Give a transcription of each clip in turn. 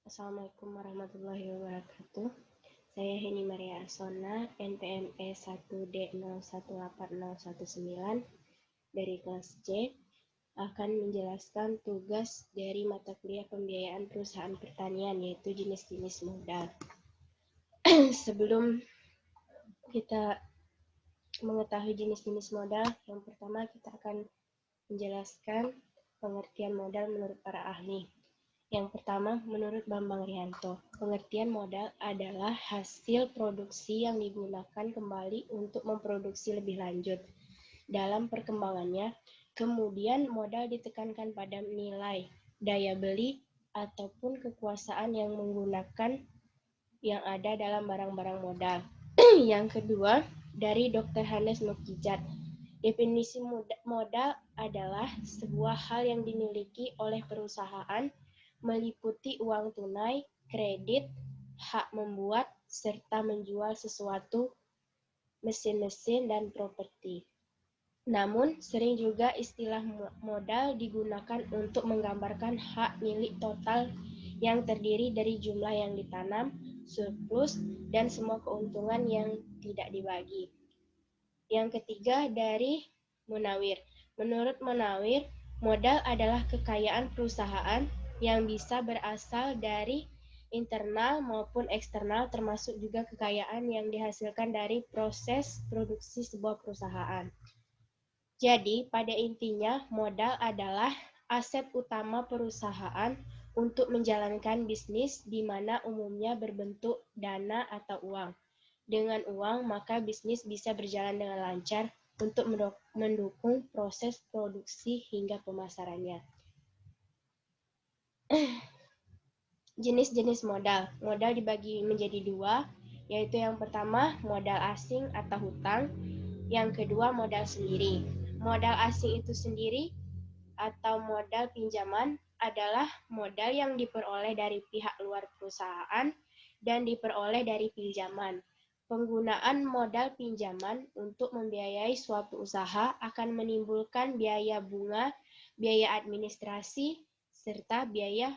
Assalamualaikum warahmatullahi wabarakatuh. Saya Heni Maria Arsona, NPME 1D018019 dari kelas C, akan menjelaskan tugas dari mata kuliah pembiayaan perusahaan pertanian, yaitu jenis-jenis modal. Sebelum kita mengetahui jenis-jenis modal, yang pertama kita akan menjelaskan pengertian modal menurut para ahli. Yang pertama, menurut Bambang Rianto, pengertian modal adalah hasil produksi yang digunakan kembali untuk memproduksi lebih lanjut. Dalam perkembangannya, kemudian modal ditekankan pada nilai, daya beli, ataupun kekuasaan yang menggunakan yang ada dalam barang-barang modal. Yang kedua, dari Dr. Hannes Nukijat, definisi modal adalah sebuah hal yang dimiliki oleh perusahaan meliputi uang tunai, kredit, hak membuat, serta menjual sesuatu, mesin-mesin, dan properti. Namun, sering juga istilah modal digunakan untuk menggambarkan hak milik total yang terdiri dari jumlah yang ditanam, surplus, dan semua keuntungan yang tidak dibagi. Yang ketiga, dari Munawir. Menurut Munawir, modal adalah kekayaan perusahaan yang bisa berasal dari internal maupun eksternal, termasuk juga kekayaan yang dihasilkan dari proses produksi sebuah perusahaan. Jadi, pada intinya, modal adalah aset utama perusahaan untuk menjalankan bisnis, di mana umumnya berbentuk dana atau uang. Dengan uang, maka bisnis bisa berjalan dengan lancar untuk mendukung proses produksi hingga pemasarannya. Jenis-jenis modal. Modal dibagi menjadi dua, yaitu yang pertama modal asing atau hutang, yang kedua modal sendiri. Modal asing itu sendiri atau modal pinjaman adalah modal yang diperoleh dari pihak luar perusahaan dan diperoleh dari pinjaman. Penggunaan modal pinjaman untuk membiayai suatu usaha akan menimbulkan biaya bunga, biaya administrasi, serta biaya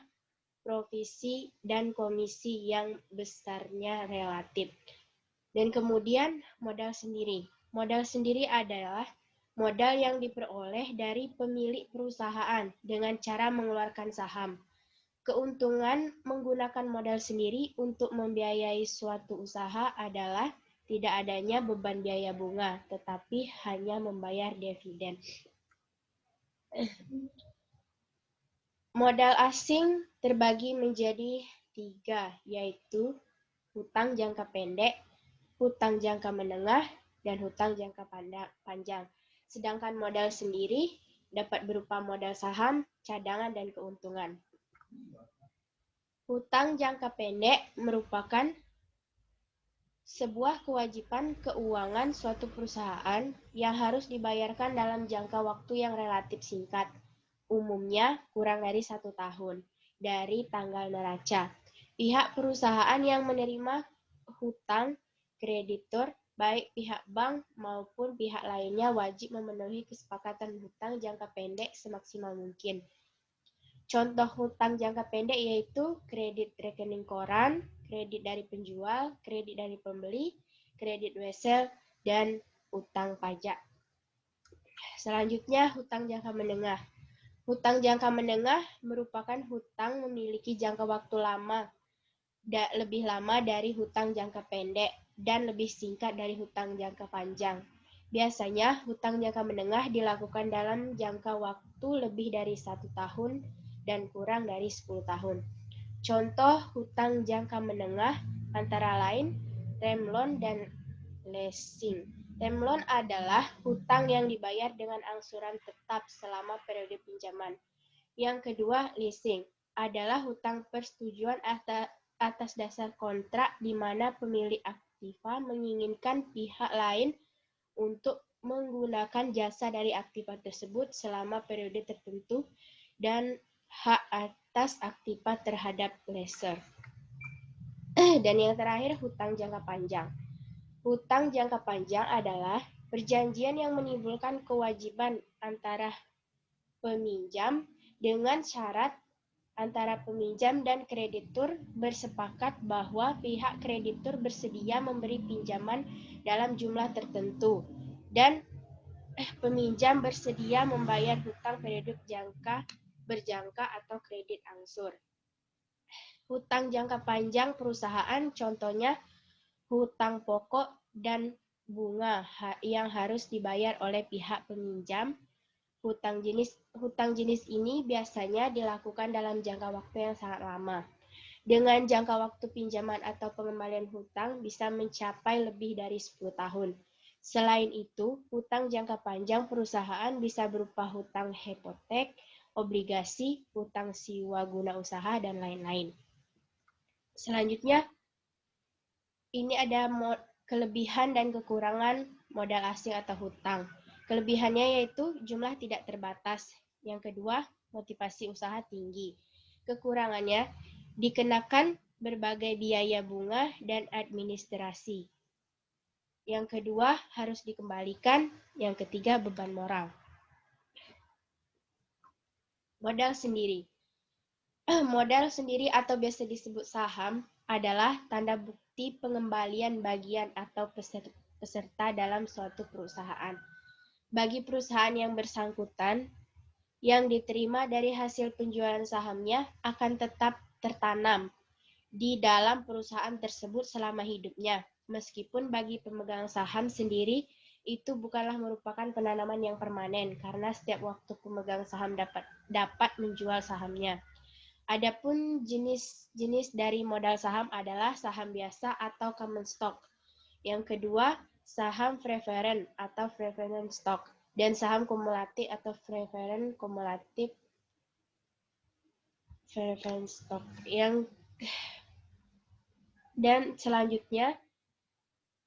provisi dan komisi yang besarnya relatif. Dan kemudian modal sendiri. Modal sendiri adalah modal yang diperoleh dari pemilik perusahaan dengan cara mengeluarkan saham. Keuntungan menggunakan modal sendiri untuk membiayai suatu usaha adalah tidak adanya beban biaya bunga, tetapi hanya membayar dividen. Modal asing terbagi menjadi 3, yaitu hutang jangka pendek, hutang jangka menengah, dan hutang jangka panjang. Sedangkan modal sendiri dapat berupa modal saham, cadangan, dan keuntungan. Hutang jangka pendek merupakan sebuah kewajiban keuangan suatu perusahaan yang harus dibayarkan dalam jangka waktu yang relatif singkat, umumnya kurang dari 1 tahun, dari tanggal neraca. Pihak perusahaan yang menerima hutang, kreditur, baik pihak bank maupun pihak lainnya wajib memenuhi kesepakatan hutang jangka pendek semaksimal mungkin. Contoh hutang jangka pendek yaitu kredit rekening koran, kredit dari penjual, kredit dari pembeli, kredit wesel, dan utang pajak. Selanjutnya, hutang jangka menengah. Hutang jangka menengah merupakan hutang memiliki jangka waktu lama, lebih lama dari hutang jangka pendek, dan lebih singkat dari hutang jangka panjang. Biasanya, hutang jangka menengah dilakukan dalam jangka waktu lebih dari 1 tahun dan kurang dari 10 tahun. Contoh hutang jangka menengah antara lain rem loan dan leasing. Rem loan adalah hutang yang dibayar dengan angsuran tetap selama periode pinjaman. Yang kedua, leasing adalah hutang persetujuan atas dasar kontrak di mana pemilik aktiva menginginkan pihak lain untuk menggunakan jasa dari aktiva tersebut selama periode tertentu dan hak atas aktiva terhadap lessor. Dan yang terakhir, hutang jangka panjang. Hutang jangka panjang adalah perjanjian yang menimbulkan kewajiban antara peminjam dengan syarat antara peminjam dan kreditur bersepakat bahwa pihak kreditur bersedia memberi pinjaman dalam jumlah tertentu dan peminjam bersedia membayar hutang periode berjangka atau kredit angsur. Hutang jangka panjang perusahaan contohnya hutang pokok dan bunga yang harus dibayar oleh pihak peminjam. Hutang jenis ini biasanya dilakukan dalam jangka waktu yang sangat lama. Dengan jangka waktu pinjaman atau pengembalian hutang bisa mencapai lebih dari 10 tahun. Selain itu, hutang jangka panjang perusahaan bisa berupa hutang hipotek, obligasi, hutang sewa guna usaha, dan lain-lain. Selanjutnya, ini ada kelebihan dan kekurangan modal asing atau hutang. Kelebihannya yaitu jumlah tidak terbatas. Yang kedua, motivasi usaha tinggi. Kekurangannya, dikenakan berbagai biaya bunga dan administrasi. Yang kedua, harus dikembalikan. Yang ketiga, beban moral. Modal sendiri. Modal sendiri atau biasa disebut saham adalah tanda bukti pengembalian bagian atau peserta dalam suatu perusahaan. Bagi perusahaan yang bersangkutan, yang diterima dari hasil penjualan sahamnya akan tetap tertanam di dalam perusahaan tersebut selama hidupnya. Meskipun bagi pemegang saham sendiri, itu bukanlah merupakan penanaman yang permanen, karena setiap waktu pemegang saham dapat menjual sahamnya. Adapun jenis dari modal saham adalah saham biasa atau common stock. Yang kedua, saham preferen atau preference stock. Dan saham kumulatif atau preferen kumulatif preference stock. Dan selanjutnya,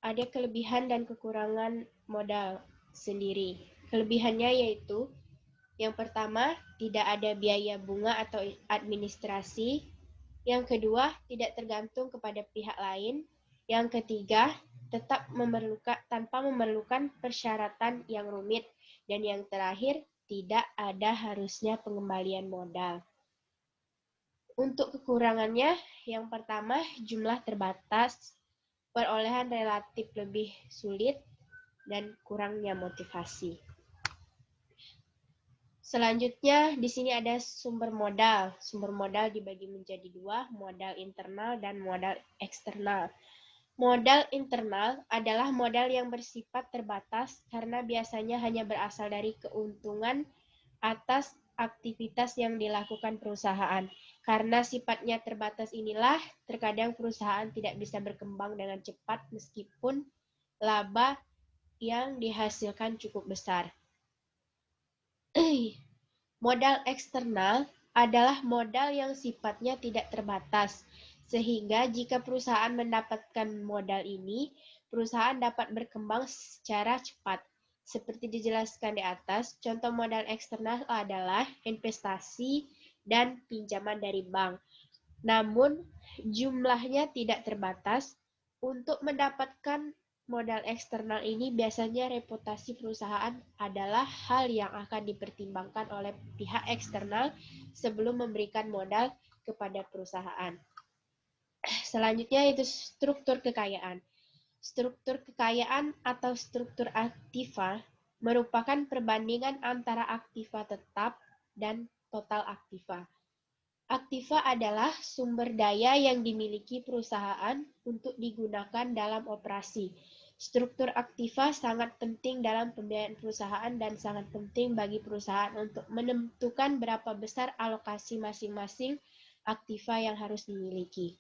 ada kelebihan dan kekurangan modal sendiri. Kelebihannya yaitu, yang pertama, tidak ada biaya bunga atau administrasi. Yang kedua, tidak tergantung kepada pihak lain. Yang ketiga, tanpa memerlukan persyaratan yang rumit. Dan yang terakhir, tidak ada harusnya pengembalian modal. Untuk kekurangannya, yang pertama, jumlah terbatas, perolehan relatif lebih sulit, dan kurangnya motivasi. Selanjutnya, di sini ada sumber modal. Sumber modal dibagi menjadi dua, modal internal dan modal eksternal. Modal internal adalah modal yang bersifat terbatas karena biasanya hanya berasal dari keuntungan atas aktivitas yang dilakukan perusahaan. Karena sifatnya terbatas inilah, terkadang perusahaan tidak bisa berkembang dengan cepat meskipun laba yang dihasilkan cukup besar. Modal eksternal adalah modal yang sifatnya tidak terbatas, sehingga jika perusahaan mendapatkan modal ini, perusahaan dapat berkembang secara cepat. Seperti dijelaskan di atas, contoh modal eksternal adalah investasi dan pinjaman dari bank. Namun, jumlahnya tidak terbatas. Untuk mendapatkan modal eksternal ini biasanya reputasi perusahaan adalah hal yang akan dipertimbangkan oleh pihak eksternal sebelum memberikan modal kepada perusahaan. Selanjutnya itu struktur kekayaan. Struktur kekayaan atau struktur aktiva merupakan perbandingan antara aktiva tetap dan total aktiva. Aktiva adalah sumber daya yang dimiliki perusahaan untuk digunakan dalam operasi. Struktur aktiva sangat penting dalam pembiayaan perusahaan dan sangat penting bagi perusahaan untuk menentukan berapa besar alokasi masing-masing aktiva yang harus dimiliki.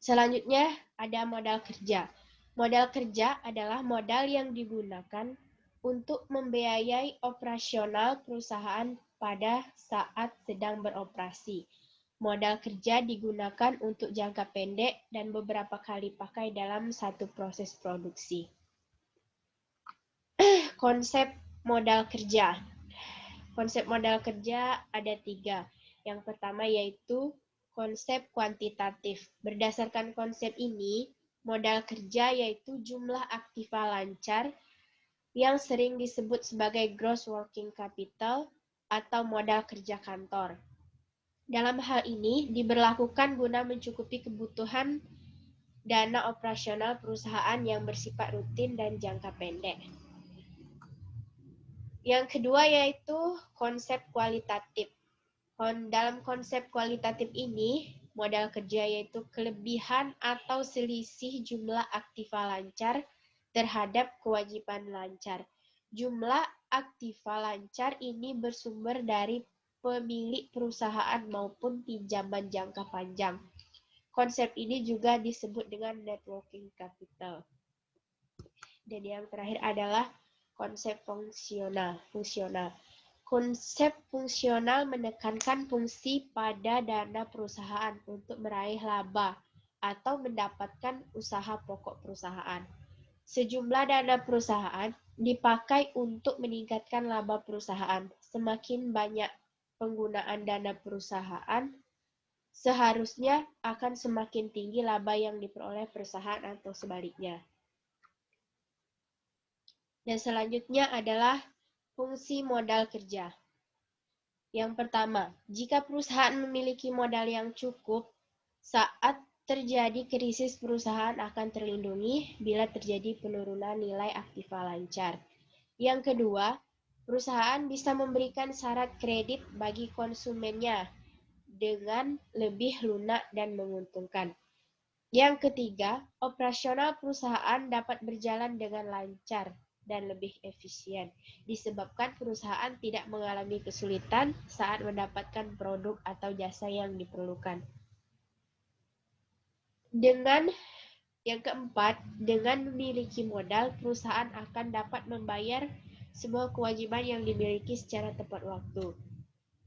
Selanjutnya ada modal kerja. Modal kerja adalah modal yang digunakan untuk membiayai operasional perusahaan pada saat sedang beroperasi. Modal kerja digunakan untuk jangka pendek dan beberapa kali pakai dalam satu proses produksi. Konsep modal kerja. Konsep modal kerja ada 3. Yang pertama yaitu konsep kuantitatif. Berdasarkan konsep ini, modal kerja yaitu jumlah aktiva lancar yang sering disebut sebagai gross working capital atau modal kerja kantor. Dalam hal ini diberlakukan guna mencukupi kebutuhan dana operasional perusahaan yang bersifat rutin dan jangka pendek. Yang kedua yaitu konsep kualitatif. Dalam konsep kualitatif ini, modal kerja yaitu kelebihan atau selisih jumlah aktiva lancar terhadap kewajiban lancar. Jumlah aktiva lancar ini bersumber dari pemilik perusahaan maupun pinjaman jangka panjang. Konsep ini juga disebut dengan net working capital. Dan yang terakhir adalah konsep fungsional. Konsep fungsional menekankan fungsi pada dana perusahaan untuk meraih laba atau mendapatkan usaha pokok perusahaan. Sejumlah dana perusahaan dipakai untuk meningkatkan laba perusahaan. Semakin banyak penggunaan dana perusahaan, seharusnya akan semakin tinggi laba yang diperoleh perusahaan atau sebaliknya. Dan selanjutnya adalah fungsi modal kerja. Yang pertama, jika perusahaan memiliki modal yang cukup, saat terjadi krisis perusahaan akan terlindungi bila terjadi penurunan nilai aktiva lancar. Yang kedua, perusahaan bisa memberikan syarat kredit bagi konsumennya dengan lebih lunak dan menguntungkan. Yang ketiga, operasional perusahaan dapat berjalan dengan lancar dan lebih efisien, disebabkan perusahaan tidak mengalami kesulitan saat mendapatkan produk atau jasa yang diperlukan. Yang keempat, dengan memiliki modal, perusahaan akan dapat membayar semua kewajiban yang dimiliki secara tepat waktu.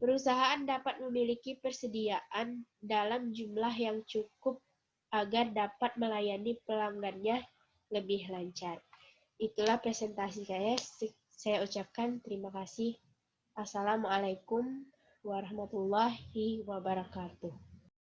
Perusahaan dapat memiliki persediaan dalam jumlah yang cukup agar dapat melayani pelanggannya lebih lancar. Itulah presentasi saya ucapkan terima kasih. Assalamualaikum warahmatullahi wabarakatuh.